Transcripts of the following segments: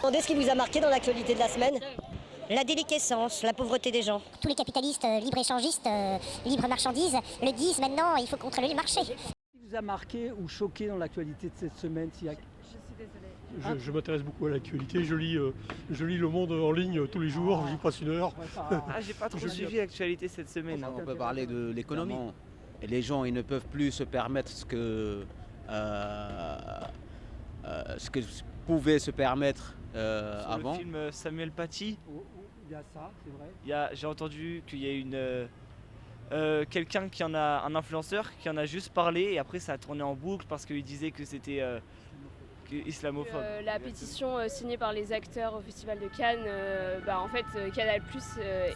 Demandez ce qui vous a marqué dans l'actualité de la semaine. La déliquescence, la pauvreté des gens. Tous les capitalistes libre-échangistes, libre-marchandises le disent maintenant, il faut contrôler les marchés. Qu'est-ce qui vous a marqué ou choqué dans l'actualité de cette semaine Je suis désolée. Je m'intéresse beaucoup à l'actualité, je lis Le Monde en ligne tous les jours, j'y passe une heure. J'ai pas trop suivi l'actualité cette semaine. On peut parler de l'économie. Et les gens ils ne peuvent plus se permettre ce que pouvaient se permettre Sur avant. le film Samuel Paty, Il y a ça, c'est vrai. j'ai entendu qu'il y a quelqu'un un influenceur qui en a juste parlé et après ça a tourné en boucle parce qu'il disait que c'était islamophobe. La pétition signée par les acteurs au Festival de Cannes, en fait, Canal+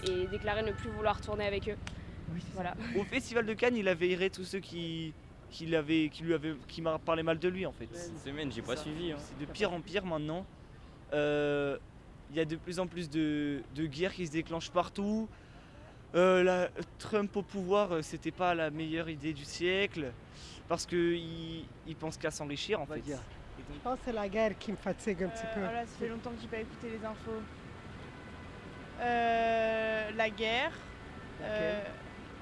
est déclaré ne plus vouloir tourner avec eux. Oui, c'est Voilà. Au Festival de Cannes, il avait viré tous ceux qui m'a parlé mal de lui en fait. Cette semaine, j'ai pas suivi. Hein. C'est de pire en pire maintenant. Il y a de plus en plus de guerres qui se déclenchent partout. Trump au pouvoir, c'était pas la meilleure idée du siècle parce qu'il pense qu'à s'enrichir en On va fait. dire. Je pense que c'est la guerre qui me fatigue un petit peu. Voilà, ça fait longtemps que j'ai pas écouté les infos. La guerre.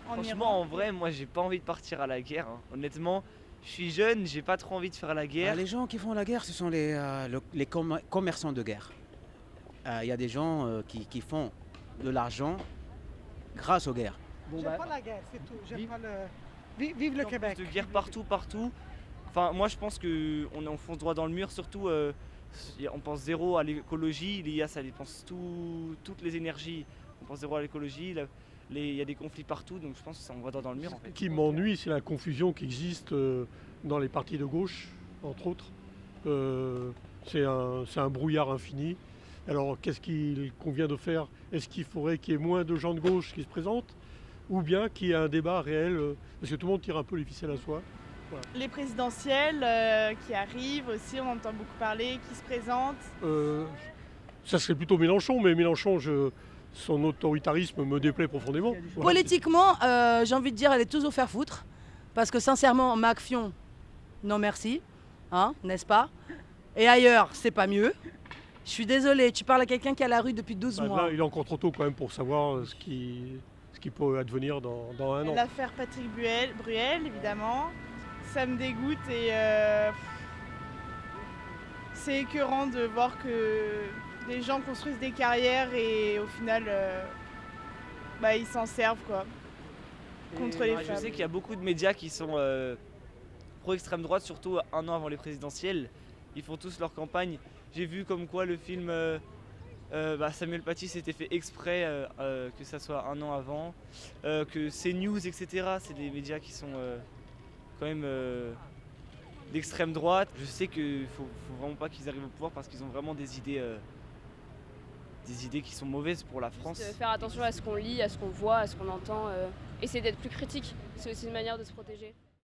En Franchement, Iran. en vrai, moi j'ai pas envie de partir à la guerre. Hein. Honnêtement, je suis jeune, j'ai pas trop envie de faire la guerre. Les gens qui font la guerre, ce sont les commerçants de guerre. Il y a des gens qui font de l'argent grâce aux guerres. Bon, J'aime pas la guerre, c'est tout. J'aime pas le... Vive le En Québec. plus de guerre partout. Enfin, moi je pense qu'on enfonce droit dans le mur, surtout on pense zéro à l'écologie, l'IA ça dépense toutes les énergies, on pense zéro à l'écologie, il y a des conflits partout, donc je pense qu'on va droit dans le mur en Ce fait. qui m'ennuie, c'est la confusion qui existe dans les partis de gauche, entre autres. C'est un brouillard infini. Alors qu'est-ce qu'il convient de faire? Est-ce qu'il faudrait qu'il y ait moins de gens de gauche qui se présentent? Ou bien qu'il y ait un débat réel, parce que tout le monde tire un peu les ficelles à soi. Voilà. Les présidentielles qui arrivent aussi, on entend beaucoup parler, qui se présentent. Ça serait plutôt Mélenchon, mais Mélenchon, son autoritarisme me déplaît profondément. Voilà. Politiquement, j'ai envie de dire, elle est toujours faire foutre. Parce que sincèrement, Mac Fion, non merci, hein, n'est-ce pas? Et ailleurs, c'est pas mieux. Je suis désolée, tu parles à quelqu'un qui est à la rue depuis 12 mois. Là, il est encore trop tôt quand même pour savoir ce qui peut advenir dans un an. L'affaire Patrick Bruel, évidemment. Ça me dégoûte et c'est écœurant de voir que les gens construisent des carrières et au final, ils s'en servent quoi, contre les femmes. Je sais qu'il y a beaucoup de médias qui sont pro-extrême droite, surtout un an avant les présidentielles. Ils font tous leur campagne. J'ai vu comme quoi le film Samuel Paty s'était fait exprès que ça soit un an avant, que CNews, etc. C'est des médias qui sont quand même d'extrême droite. Je sais qu'il faut vraiment pas qu'ils arrivent au pouvoir parce qu'ils ont vraiment des idées qui sont mauvaises pour la France. Juste faire attention à ce qu'on lit, à ce qu'on voit, à ce qu'on entend. Essayer d'être plus critique, c'est aussi une manière de se protéger.